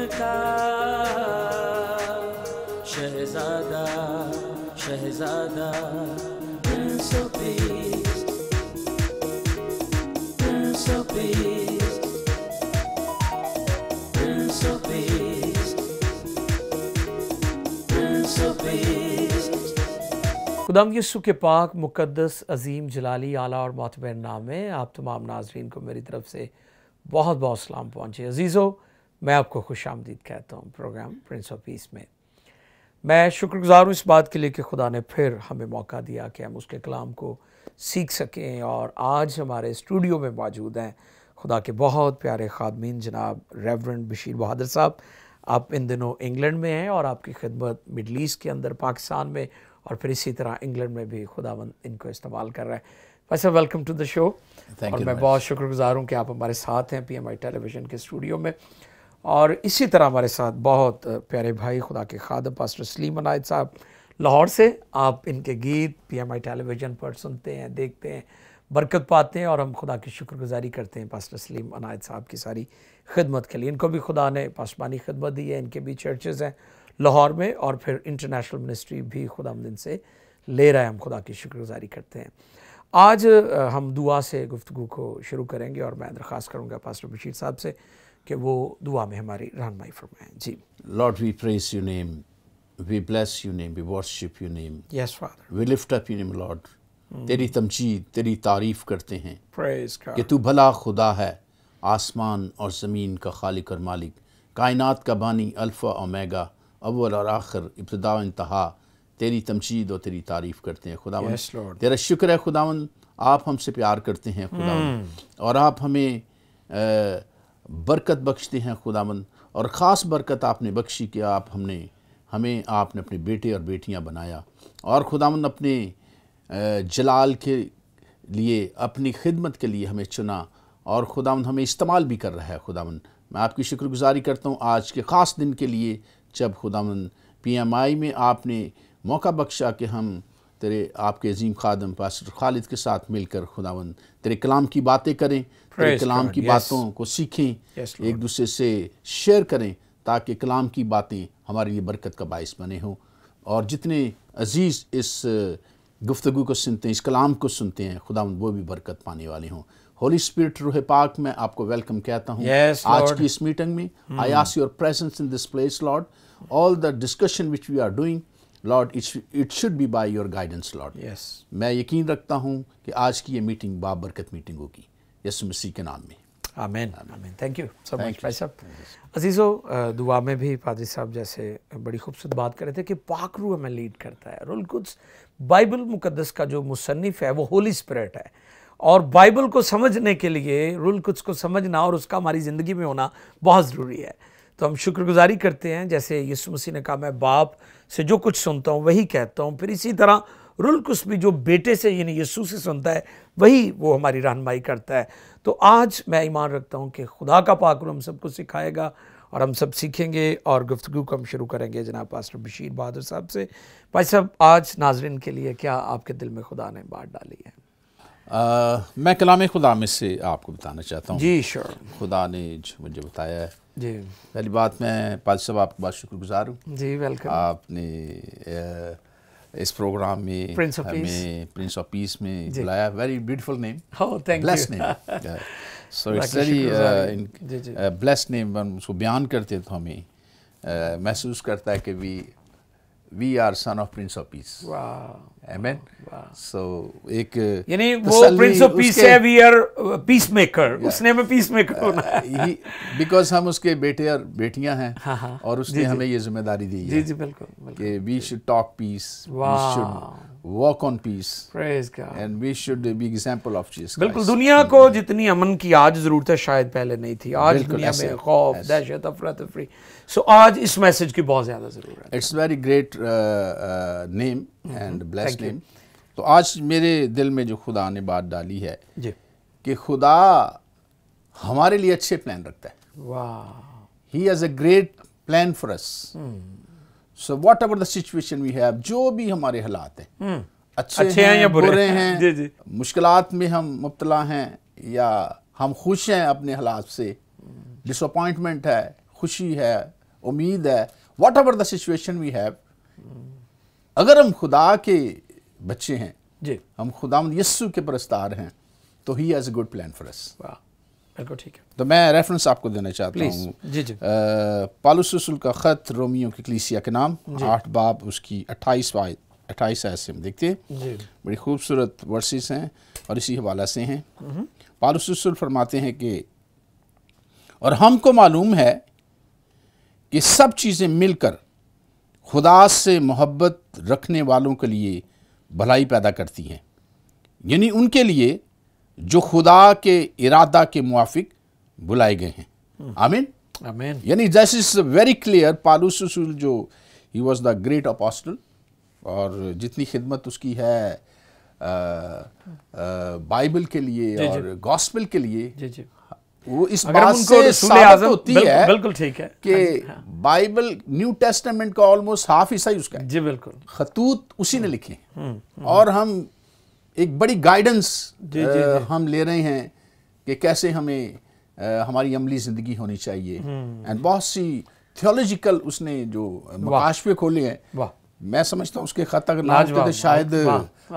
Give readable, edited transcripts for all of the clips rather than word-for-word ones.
का शहजादा शहजादा Prince of Peace Prince of Peace Prince of Peace Prince of Peace। खुदाम यीशु के पाक मुकद्दस अजीम जलाली आला और मोतबर नाम में आप तमाम नाजरीन को मेरी तरफ से बहुत बहुत सलाम पहुँचे। अजीज़ों, मैं आपको खुशामदीद कहता हूँ प्रोग्राम प्रिंस ऑफ पीस में। मैं शुक्रगुज़ार हूँ इस बात के लिए कि खुदा ने फिर हमें मौका दिया कि हम उसके कलाम को सीख सकें। और आज हमारे स्टूडियो में मौजूद हैं खुदा के बहुत प्यारे खादमीन जनाब रेवरेंड बशीर बहादुर साहब। आप इन दिनों इंग्लैंड में हैं और आपकी खिदमत मिडल ईस्ट के अंदर पाकिस्तान में और फिर इसी तरह इंग्लैंड में भी खुदावंद इनको इस्तेमाल कर रहा है। भाई साहब, वेलकम टू द शो। और मैं बहुत शुक्रगुज़ार हूँ कि आप हमारे साथ हैं PMI टेलीविज़न के स्टूडियो में। और इसी तरह हमारे साथ बहुत प्यारे भाई खुदा के खादम पास्टर सलीम अनायत साहब लाहौर से। आप इनके गीत PMI टेलीविज़न पर सुनते हैं, देखते हैं, बरकत पाते हैं और हम खुदा की शुक्रगुजारी करते हैं पास्टर सलीम अनायत साहब की सारी खिदमत के लिए। इनको भी खुदा ने पासमानी खिदमत दी है। इनके भी चर्चेज़ हैं लाहौर में और फिर इंटरनेशनल मिनिस्ट्री भी खुदा दिन से ले रहा है। हम खुदा की शुक्रगुजारी करते हैं। आज हम दुआ से गुफ्तगू को शुरू करेंगे और मैं दरख्वास्त करूँगा पास्टर बशीर साहब से कि वो दुआ में हमारी रहनुमाई फरमाएं। जी। Lord, we praise your name, we bless your name, we worship your name. Yes father, we lift up your name Lord. तेरी तमजीद, तेरी तारीफ करते हैं प्रेज गॉड कि तू भला खुदा है, आसमान और ज़मीन का खालिक और मालिक, कायनात का बानी, अल्फ़ा ओमेगा, अव्वल और आखिर, इब्तिदा और इंतहा। तेरी तमजीद और तेरी तारीफ़ करते हैं खुदावन। Yes, Lord। तेरा शुक्र है खुदावन, आप हमसे प्यार करते हैं खुदावन और आप हमें बरकत बख्शते हैं खुदावन। और ख़ास बरकत आपने बख्शी कि हमें आपने अपने बेटे और बेटियां बनाया और खुदावन अपने जलाल के लिए, अपनी खिदमत के लिए हमें चुना और खुदावन हमें इस्तेमाल भी कर रहा है खुदावन। मैं आपकी शुक्रगुजारी करता हूँ आज के ख़ास दिन के लिए, जब खुदावन PMI में आपने मौका बख्शा कि हम आपके अजीम खादम पास्टर खालिद के साथ मिलकर खुदावन तेरे कलाम की बातें करें, तेरे कलाम की बातों को सीखें, एक दूसरे से शेयर करें ताकि कलाम की बातें हमारे लिए बरकत का बाइस बने हों। और जितने अजीज़ इस गुफ्तगू को सुनते हैं, इस कलाम को सुनते हैं खुदावन, वो भी बरकत पाने वाले हों। होली स्पिरिट, रूह पाक, मैं आपको वेलकम कहता हूँ आज की इस मीटिंग में। I ask your presence in this place lord. All the discussion which we are doing lord, it should be by your guidance lord. मैं यकीन रखता हूँ कि आज की ये मीटिंग बाबरकत मीटिंग होगी, यीशु मसीह के नाम में। आमीन आमीन। थैंक यू सो मच भाई साहब। अजीज़ों, दुआ में भी पादरी साहब जैसे बड़ी खूबसूरत बात कर रहे थे कि पाक रूह हमें लीड करता है। रुल कुद्स, बाइबल मुकद्दस का जो मुसन्निफ है वो होली स्पिरिट है और बाइबल को समझने के लिए रुल कुद्स को समझना और उसका हमारी ज़िंदगी में होना बहुत ज़रूरी है। तो हम शुक्रगुजारी करते हैं, जैसे यीशु मसीह ने कहा मैं बाप से जो कुछ सुनता हूँ वही कहता हूँ, फिर इसी तरह रुल कुद्स भी जो बेटे से यानी यीशु से सुनता है वही वो हमारी रहनुमाई करता है। तो आज मैं ईमान रखता हूँ कि खुदा का पाक रूह हम सबको सिखाएगा और हम सब सीखेंगे और गुफ्तगू को हम शुरू करेंगे जनाब पास्टर बशीर बहादुर साहब से। भाई साहब, आज नाजरीन के लिए क्या आपके दिल में खुदा ने बात डाली है? मैं कलाम खुदा में से आपको बताना चाहता हूँ। जी श्योर। खुदा ने जो मुझे बताया है जी। पहली बात, मैं पाद साहब आपका बहुत शुक्रगुजार हूँ। जी वेलकम। आपने इस प्रोग्राम में Prince of prince of piece में बुलाया। Very beautiful name, thank you, blessed name. So it's very blessed name. हम उसको बयान करते तो हमें महसूस करता है कि we are son of prince of peace. आमीन। सो एक यानी वो प्रिंस ऑफ पीस है, वी आर पीस मेकर, उसने हमें पीस मेकर होना है बिकॉज हम उसके बेटे और बेटियां हैं और उसने हमें ये जिम्मेदारी दी है। जी बिल्कुल कि we should talk peace, we should walk on peace, praise God, and we should be example of Jesus. बिल्कुल। दुनिया को जितनी अमन की आज जरूरत है शायद पहले नहीं थी। आज दुनिया में खौफ, दहशत, अफरा तफरी। सो आज इस मैसेज की बहुत ज्यादा जरूरत है। It's very great name and blessed name. तो आज मेरे दिल में जो खुदा ने बात डाली है जी कि खुदा हमारे लिए अच्छे प्लान रखता है। वाह, he has a great plan for us. So whatever the situation we have, जो भी हमारे हालात हैं, अच्छे हैं या बुरे हैं, जी जी, मुश्किलात में हम मुब्तला हैं या हम खुश हैं अपने हालात से, डिसअपॉइंटमेंट है, खुशी है, उम्मीद है, whatever the situation we have, अगर हम खुदा के बच्चे हैं जी, हम खुदावंद यीशु के परस्तार हैं, तो he has a good plan for अस। वाह, बिल्कुल ठीक है। तो मैं रेफरेंस आपको देना चाहता प्लीज हूँ, जी जी, पौलुस रसूल का ख़त रोमियो की कलीसिया के नाम 8 बाब उसकी 28 आयत से हम देखते हैं। जी बड़ी खूबसूरत वर्सेस हैं और इसी हवाला से हैं। पौलुस रसूल फरमाते हैं कि और हमको मालूम है कि सब चीज़ें मिलकर खुदा से मोहब्बत रखने वालों के लिए भलाई पैदा करती हैं, यानी उनके लिए जो खुदा के इरादा के मुआफिक बुलाए गए हैं। आमीन आमीन। यानी दिस इज वेरी क्लियर। पौलुस रसूल जो he was the great apostle, और जितनी खिदमत उसकी है बाइबल के लिए जी, और गॉस्पेल के लिए, जी जी, वो इस अगर बात उनको से रसूल साबित आज़म होती है बिल्कुल ठीक है कि बाइबल न्यू टेस्टामेंट का ऑलमोस्ट हाफ हिस्सा ही उसका है, जी बिल्कुल, खतूत उसी ने लिखे और हम एक बड़ी गाइडेंस हम ले रहे हैं कि कैसे हमें हमारी अमली ज़िंदगी होनी चाहिए। एंड बहुत सी थियोलॉजिकल उसने जो मकाशफे खोले हैं, वाह, मैं समझता हूँ उसके खत अगर ना होते तो शायद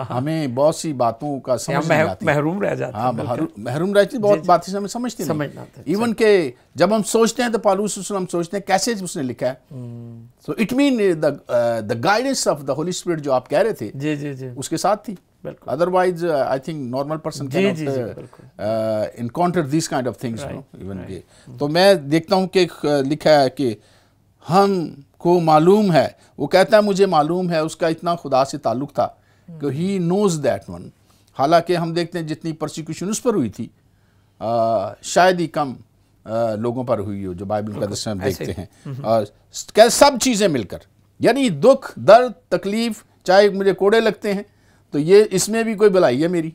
हमें बहुत सी बातों का समझ नहीं आती, महरूम रह जाते। हाँ, महरूम रहती, बहुत बातें हमें समझते नहीं। इवन के जब हम सोचते हैं तो पौलुस हम सोचते हैं कैसे उसने लिखा है। So it mean the guidance of the Holi spirit जो आप कह रहे थे, जी जी जी, उसके साथ थी। Otherwise I think normal person can encounter this kind of things even के। तो मैं देखता हूँ कि लिखा है कि हमको मालूम है, वो कहता है मुझे मालूम है, उसका इतना खुदा से ताल्लुक था कि ही नोज दैट वन। हालांकि हम देखते हैं जितनी परसिक्यूशन उस पर हुई थी शायद ही कम लोगों पर हुई हो, जो बाइबल का दर्शन हम देखते हैं। और सब चीज़ें मिलकर, यानी दुख, दर्द, तकलीफ, चाहे मुझे कोड़े लगते हैं तो ये इसमें भी कोई भलाई है मेरी,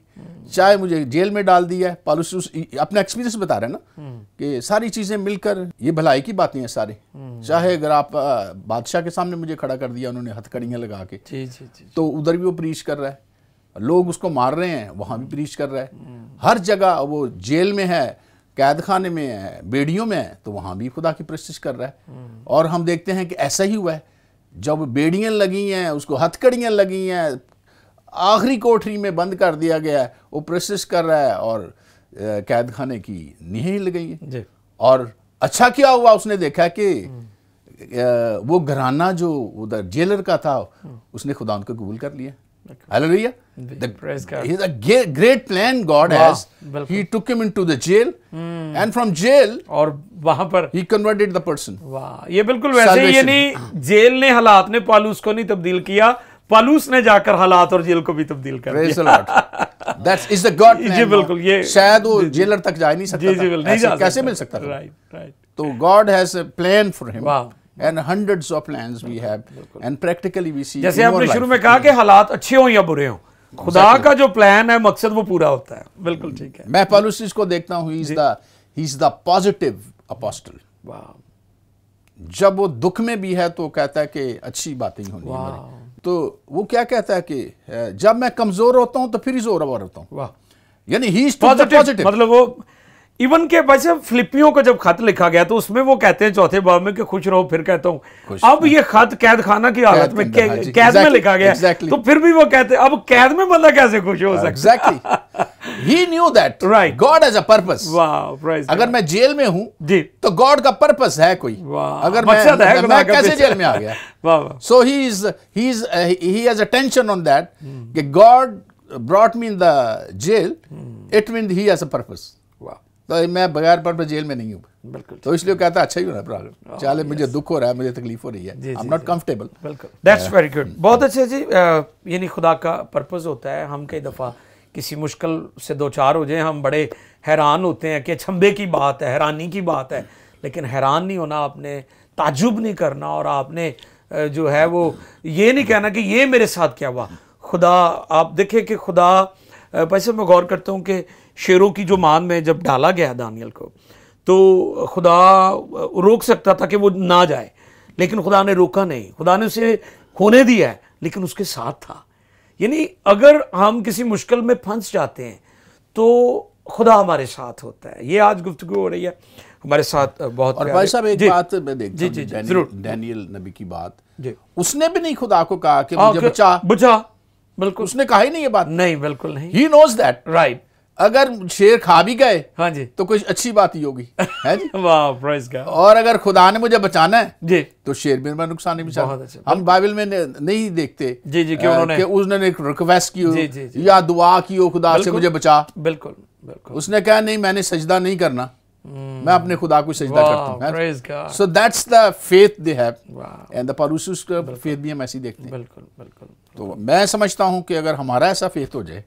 चाहे मुझे जेल में डाल दिया है, पौलुस अपना एक्सपीरियंस बता रहे हैं ना कि सारी चीज़ें मिलकर ये भलाई की बातें हैं सारे। चाहे अगर आप बादशाह के सामने मुझे खड़ा कर दिया उन्होंने हथकड़ियाँ लगा के, जी जी जी, तो उधर भी वो प्रीच कर रहा है, लोग उसको मार रहे हैं वहाँ भी प्रीच कर रहा है, हर जगह वो जेल में है, कैद खाने में है, बेड़ियों में है, तो वहाँ भी खुदा की प्रस्तिश कर रहा है। और हम देखते हैं कि ऐसा ही हुआ है, जब बेड़ियाँ लगी हैं, उसको हथकड़ियाँ लगी हैं, आखिरी कोठरी में बंद कर दिया गया है, वो प्रोसेस कर रहा है और कैद खाने की नींहें लग गई है। और अच्छा क्या हुआ, उसने देखा कि वो घराना जो उधर जेलर का था उसने खुदा उनको कबूल कर लिया। Hallelujah, a great plan God has. He took him into the jail and from jail और वहां पर he converted the person. वाह, ये बिल्कुल वैसे ही, यानी जेल ने हालात ने पौलुस को नहीं तब्दील किया, पौलुस ने जाकर हालात और जेल को भी तब्दील कर Praise the Lord. That is the God plan. जी बिल्कुल, ये शायद वो जेलर तक जा नहीं सकता था, कैसे मिल सकता था? Right right. तो God has a plan for him. वाह, and hundreds of plans we have and practically we see। जैसे आपने शुरू में कहा कि हालात अच्छे हों या बुरे हों, खुदा का जो प्लान है, मकसद, वो पूरा होता है। बिल्कुल ठीक है। मैं पौलुस को देखता हूँ, he is the positive apostle। वाह, जब वो दुख में भी है तो कहता है कि अच्छी बातें ही होनी है। तो वो क्या कहता है कि जब मैं कमजोर होता हूँ तो फिर ही जोरावर होता हूँ। वाह, यानी ही इज पॉजिटिव। मतलब वो इवन के वैसे फिलिपियों को जब खत लिखा गया तो उसमें वो कहते हैं चौथे बाब में कि खुश रहो, फिर कहता हूँ अब ये खत कैद खाना की हालत में कैद में लिखा गया, तो फिर भी वो कहते हैं अब कैद में बंदा कैसे खुश हो सकता है। Exactly, he knew that right, God has a purpose. वाह, अगर मैं जेल में हूँ जी तो गॉड का पर्पस है कोई। अगर मैं कैसे जेल में आ गया, so he has attention on that कि God brought me in the jail, it mean he has a purpose. तो मैं बगैर पर्पस जेल में नहीं हूँ, बिल्कुल। तो इसलिए कहता है अच्छा ही हो रहा है, चले मुझे दुख हो रहा है, मुझे तकलीफ हो रही है, आई एम नॉट कंफर्टेबल। बिल्कुल, दैट्स वेरी गुड, बहुत अच्छे जी। यानी खुदा का पर्पस होता है, हम कई दफ़ा किसी मुश्किल से दो चार हो जाए, हम बड़े हैरान होते हैं कि अचंभे की बात है, हैरानी की बात है, लेकिन हैरान नहीं होना, आपने ताज्जुब नहीं करना, और आपने जो है वो ये नहीं कहना कि ये मेरे साथ क्या हुआ। खुदा, आप देखें कि खुदा, वैसे मैं गौर करता हूँ कि शेरों की जो मान में जब डाला गया दानियल को, तो खुदा रोक सकता था कि वो ना जाए, लेकिन खुदा ने रोका नहीं, खुदा ने उसे होने दिया है, लेकिन उसके साथ था। यानी अगर हम किसी मुश्किल में फंस जाते हैं तो खुदा हमारे साथ होता है। ये आज गुफ्तगू हो रही है हमारे साथ बहुत और भाई साहब एक जी, बात मैं देखता जी, हूँ, जी, जी, जरूर। डैनियल नबी की बात, जी, उसने भी नहीं खुदा को कहा कि मुझे बचा, बुझा, बिल्कुल उसने कहा ही नहीं ये बात, नहीं, बिल्कुल नहीं, ही नोज दैट। राइट, अगर शेर खा भी गए हाँ जी, तो कुछ अच्छी बात ही होगी, है जी। वाह, प्रेज गॉड, और अगर खुदा ने मुझे बचाना है जी, तो शेर भी मेरा नुकसान नहीं बहुत बचा। अच्छा, हम बाइबल में नहीं देखते जी, जी, कि उन्होंने कि उसने एक रिक्वेस्ट की हो जी, जी, जी, या दुआ की हो खुदा से बिल्कुल, मुझे बचा। बिल्कुल, बिल्कुल, उसने कहा नहीं, मैंने सजदा नहीं करना, मैं अपने खुदा को सजदा करता हूँ। Praise God, so that's the faith they have, वाह, एंड द परूसुस का फेथ भी हम ऐसे ही देखते हैं। बिल्कुल, बिल्कुल, तो मैं समझता हूँ कि अगर हमारा ऐसा फेथ हो जाए,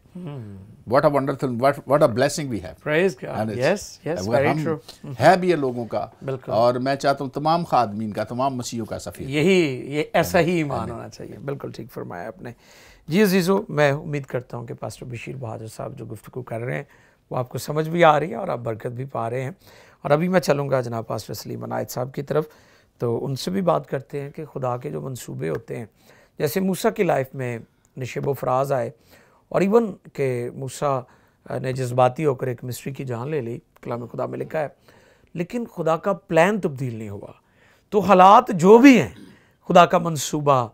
what a wonderful, what a blessing we have. Praise God, yes, yes, very true, है भी ये लोगों का, बिल्कुल। और मैं चाहता हूँ तमाम खादमीन का, तमाम मसीहों का ऐसा फेथ। ये ऐसा ही ईमान होना चाहिए, बिल्कुल ठीक फरमाया आपने। जी अजीज़ों, मैं उम्मीद करता हूँ कि पास्टर बशीर बहादुर साहब जो गुफ्तगू कर रहे हैं वो आपको समझ भी आ रही है और आप बरकत भी पा रहे हैं। और अभी मैं चलूँगा जनाब पास्टर सलीम अनायत साहब की तरफ, तो उनसे भी बात करते हैं कि खुदा के जो मंसूबे होते हैं, जैसे मूसा की लाइफ में नशेब फराज आए और इवन के मूसा ने जज्बाती होकर एक मिस्ट्री की जान ले ली, कलाम खुदा में लिखा है, लेकिन खुदा का प्लान तब्दील नहीं हुआ। तो हालात जो भी हैं, खुदा का मंसूबा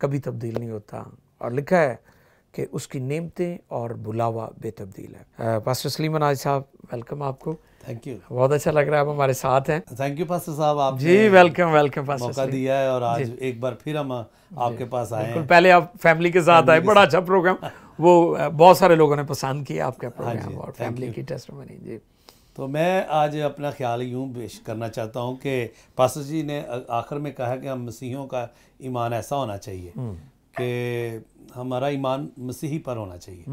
कभी तब्दील नहीं होता, और लिखा है कि उसकी नेमतें और बुलावा बेतब्दील है। पास्टर सलीम अनायत साहब, वेलकम आपको। थैंक यू, बहुत अच्छा लग रहा है आप हमारे साथ हैं। थैंक यू पास्टर साहब, आपने जी वेलकम, वेलकम पास्टर मौका सलीम। दिया है और आज एक बार फिर हम आपके पास आए बिल्कुल, हैं। पहले आप फैमिली के साथ आए, बड़ा अच्छा प्रोग्राम, वो बहुत सारे लोगों ने पसंद किया आपका प्रोग्राम और फैमिली की टेस्टिमनी। जी, तो मैं आज अपना ख्याल यूँ पेश करना चाहता हूँ कि पास्टर जी ने आखिर में कहा कि हम मसीहियों का ईमान ऐसा होना चाहिए कि हमारा ईमान मसीही पर होना चाहिए,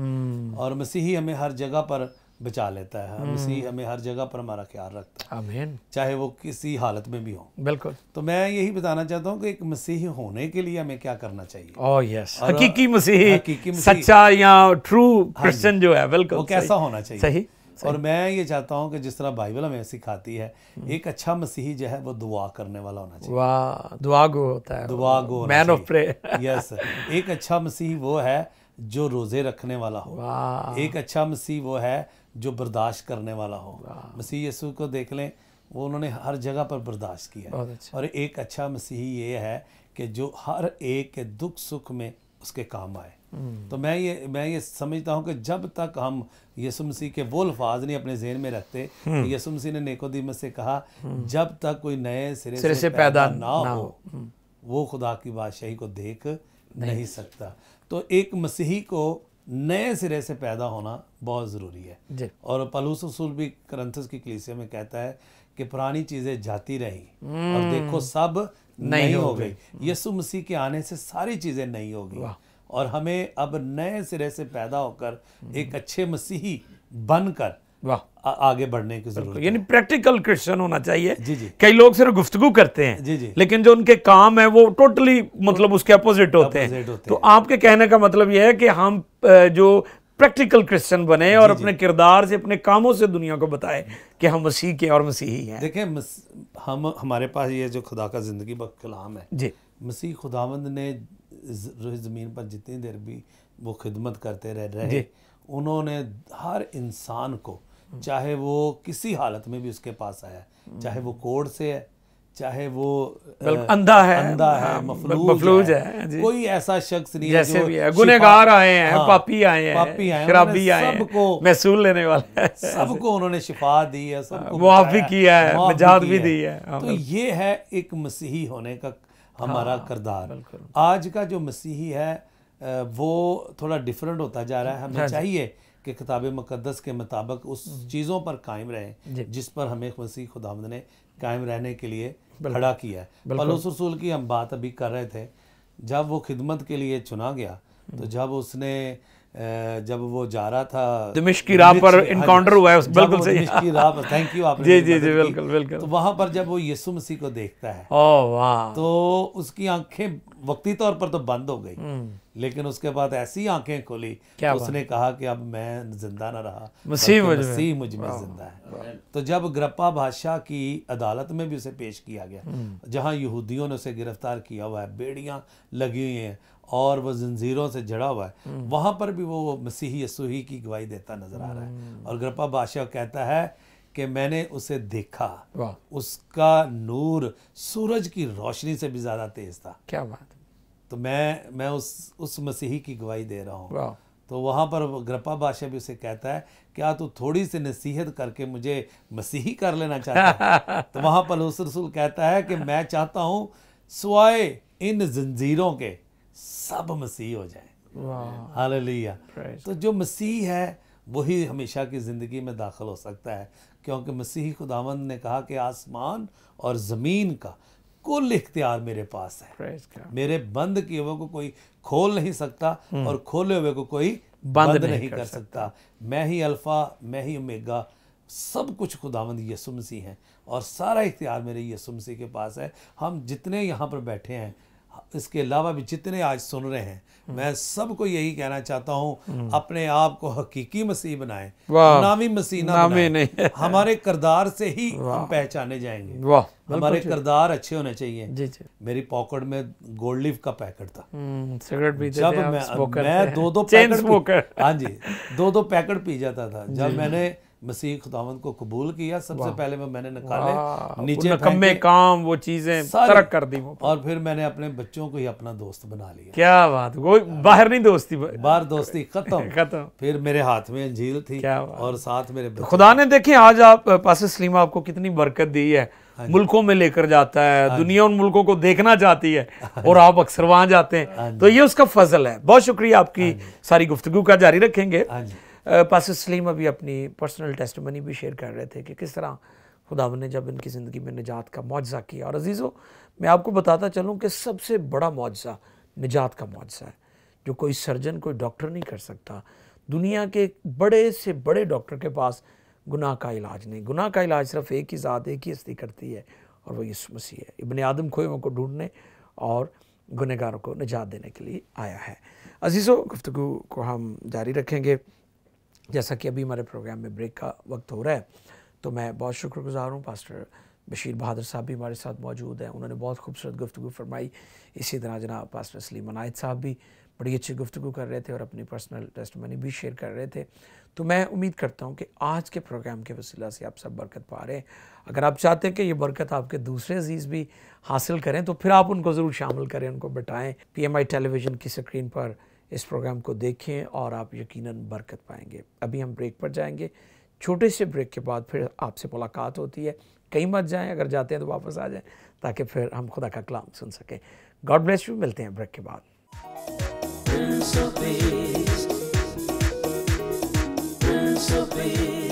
और मसीही हमें हर जगह पर बचा लेता है, मसीह हमें हर जगह पर हमारा ख्याल रखता है, आमीन, चाहे वो किसी हालत में भी हो। बिल्कुल। तो मैं यही बताना चाहता हूँ कि एक मसीही होने के लिए हमें क्या करना चाहिए। ओह यस, और हकीकी मसीही, हकीकी मसीही, सच्चा या ट्रू क्रिश्चियन जो है, बिल्कुल वो कैसा होना चाहिए। सही। और मैं ये चाहता हूँ कि जिस तरह बाइबल हमें सिखाती है, एक अच्छा मसीही जो है वो दुआ करने वाला होना चाहिए। वाह, दुआ गो होता है, दुआ गो, मैन ऑफ प्रे। यस, एक अच्छा मसीही वो है जो रोजे रखने वाला हो। वाह, एक अच्छा मसीह वो है जो बर्दाश्त करने वाला हो। मसीह यीशु को देख लें, वो उन्होंने हर जगह पर बर्दाश्त किया। बहुत अच्छा। और एक अच्छा मसीही ये है कि जो हर एक के दुख सुख में उसके काम आए। तो मैं ये समझता हूँ कि जब तक हम यीशु मसीह के वो अल्फाज नहीं अपने ज़हन में रखते, यीशु मसीह ने निकोदेमुस से कहा, जब तक कोई नए सिरे से पैदा ना हो वो खुदा की बादशाही को देख नहीं सकता। तो एक मसीही को नए सिरे से पैदा होना बहुत ज़रूरी है जी। और पौलुस रसूल भी कुरिन्थुस की कलीसिया में कहता है कि पुरानी चीज़ें जाती रही और देखो सब नई हो गई। यीशु मसीह के आने से सारी चीज़ें नई हो गई और हमें अब नए सिरे से पैदा होकर एक अच्छे मसीही बनकर आगे बढ़ने की जरूरत है। यानी प्रैक्टिकल क्रिश्चियन होना चाहिए। जी जी। कई लोग सिर्फ गुफ्तगू करते हैं, जी जी, लेकिन जो उनके काम है वो टोटली मतलब उसके अपोजिट होते हैं। तो आपके कहने का मतलब यह है कि हम जो प्रैक्टिकल क्रिश्चियन बने और अपने किरदार से, अपने कामों से दुनिया को बताए कि हम मसीह के और मसीही हैं। देखें, हमारे पास ये जो खुदा का जिंदगी का कलाम है जी, मसीह खुदावंद ने ज़मीन पर जितनी देर भी वो खिदमत करते रहे, उन्होंने हर इंसान को, चाहे वो किसी हालत में भी उसके पास आया, चाहे वो कोढ़ से है, चाहे वो अंधा है, मफलूज है, कोई ऐसा शख्स नहीं जैसे है भी है, गुनहगार आए हैं, पापी आए हैं, शराबी आए हैं, सबको महसूल लेने वाले, सबको उन्होंने शिफा दी है, सबको मुआफ़ी किया है, निजात भी दी है। तो ये है एक मसीही होने का हमारा किरदार। आज का जो मसीही है वो थोड़ा डिफरेंट होता जा रहा है। हमें चाहिए कि किताब मुक़द्दस के मुताबिक उस चीज़ों पर कायम रहें जिस पर हमें मसीह खुदावंद ने कायम रहने के लिए खड़ा किया है। पौलुस रसूल की हम बात अभी कर रहे थे, जब वो खिदमत के लिए चुना गया तो जब वो जा रहा था दमिश्क की राह पर इनकाउंटर हुआ है, बिल्कुल सही, दमिश्क की राह पर, थैंक यू आपने, जी बिल्कुल बिल्कुल। तो वहां पर जब वो यीशु मसीह को देखता है, ओह वाह, तो उसकी आंखें वक्ती तौर पर तो बंद हो गई, लेकिन उसके बाद ऐसी आंखें खोली तो उसने कहा कि अब मैं जिंदा ना रहा, मसीह मुझ में जिंदा है। तो जब ग्रप्पा बादशाह की अदालत में भी उसे पेश किया गया, जहां यहूदियों ने उसे गिरफ्तार किया हुआ है, बेड़ियां लगी हुई हैं और वो जंजीरों से जड़ा हुआ है, वहां पर भी वो मसीही यीशु ही की गवाही देता नजर आ रहा है। और ग्रप्पा बादशाह कहता है कि मैंने उसे देखा, वाह, उसका नूर सूरज की रोशनी से भी ज़्यादा तेज़ था। क्या बात है, तो मैं उस मसीही की गवाही दे रहा हूँ। वाह, तो वहाँ पर ग्रप्पा बादशाह भी उसे कहता है, क्या तू थोड़ी सी नसीहत करके मुझे मसीही कर लेना चाहता है? तो वहाँ पर पौलुस रसूल कहता है कि मैं चाहता हूँ सिवाय इन जंजीरों के सब मसीह हो जाएं। वाह, हालेलुया। Praise तो जो मसीह है वही हमेशा की ज़िंदगी में दाखिल हो सकता है, क्योंकि मसीही खुदावंद ने कहा कि आसमान और ज़मीन का कुल इख्तियार मेरे पास है। Praise God। मेरे बंद किए हुए को कोई खोल नहीं सकता और खोले हुए को कोई बंद नहीं कर सकता। मैं ही अल्फा, मैं ही ओमेगा, सब कुछ खुदावंद यीशु मसीह है और सारा इख्तियार मेरे यीशु मसीह के पास है। हम जितने यहाँ पर बैठे हैं, इसके अलावा भी जितने आज सुन रहे हैं, मैं सबको यही कहना चाहता हूँ, अपने आप को हकीकी मसीह बनाएं, वाह, नामी मसीह ना नामी बनाएं। नहीं। हमारे किरदार से ही हम पहचाने जाएंगे। वाह, हमारे किरदार अच्छे होने चाहिए। जी जी। मेरी पॉकेट में गोल्ड लीफ का पैकेट था। सिगरेट पीते जब थे आप, मैं स्मोकर मैं थे। 2-2 चेन पैकेट स्मोकर। हाँ जी, 2-2 पैकेट पी जाता था। जब मैंने मसीह खुदावंद को कबूल किया, सबसे पहले मैंने निकाले, नीचे नकम्मे फेंके, काम वो चीजें सारी, तरक कर दी वो। और फिर मैंने अपने बच्चों को ही अपना दोस्त बना लिया। क्या बात, वो बाहर नहीं दोस्ती, बाहर दोस्ती खत्म। खत्म। फिर मेरे हाथ में अंजील थी क्या बात। और साथ मेरे बच्चे। खुदा ने देखें आज आप पास्टर सलीम आपको कितनी बरकत दी है, मुल्कों में लेकर जाता है, दुनिया उन मुल्कों को देखना चाहती है और आप अक्सर वहां जाते हैं, तो ये उसका फजल है। बहुत शुक्रिया, आपकी सारी गुफ्तगू का जारी रखेंगे। हाँ जी। पास्टर सलीम अभी अपनी पर्सनल टेस्टिमनी भी शेयर कर रहे थे कि किस तरह खुदावंद ने जब इनकी ज़िंदगी में निजात का मौजज़ा किया। और अजीज़ों, मैं आपको बताता चलूँ कि सबसे बड़ा मौजज़ा निजात का मौजज़ा है, जो कोई सर्जन, कोई डॉक्टर नहीं कर सकता। दुनिया के बड़े से बड़े डॉक्टर के पास गुनाह का इलाज नहीं। गुनाह का इलाज सिर्फ एक ही ज़ात, एक ही हस्ती करती है, और वो यीशु मसीह है। इब्ने आदम खोए हुओं को ढूंढने और गुनहगारों को निजात देने के लिए आया है। अजीज़ों, गुफ्तगू को हम जारी रखेंगे। जैसा कि अभी हमारे प्रोग्राम में ब्रेक का वक्त हो रहा है, तो मैं बहुत शुक्रगुजार हूँ। पास्टर बशीर बहादुर साहब भी हमारे साथ मौजूद हैं, उन्होंने बहुत खूबसूरत गुफ्तगू फरमाई। इसी तरह जनाब पास्टर सलीम अनायत साहब भी बड़ी अच्छी गुफ्तगू कर रहे थे और अपनी पर्सनल टेस्टिमनी भी शेयर कर रहे थे। तो मैं उम्मीद करता हूँ कि आज के प्रोग्राम के वसीला से आप सब बरकत पा रहे हैं। अगर आप चाहते हैं कि ये बरकत आपके दूसरे अजीज़ भी हासिल करें, तो फिर आप उनको ज़रूर शामिल करें, उनको बिठाएँ। PMI टेलीविज़न की स्क्रीन पर इस प्रोग्राम को देखें और आप यकीनन बरकत पाएंगे। अभी हम ब्रेक पर जाएंगे, छोटे से ब्रेक के बाद फिर आपसे मुलाकात होती है। कहीं मत जाएं, अगर जाते हैं तो वापस आ जाएं, ताकि फिर हम खुदा का कलाम सुन सकें। God bless you. मिलते हैं ब्रेक के बाद। Prince of Peace, Prince of Peace.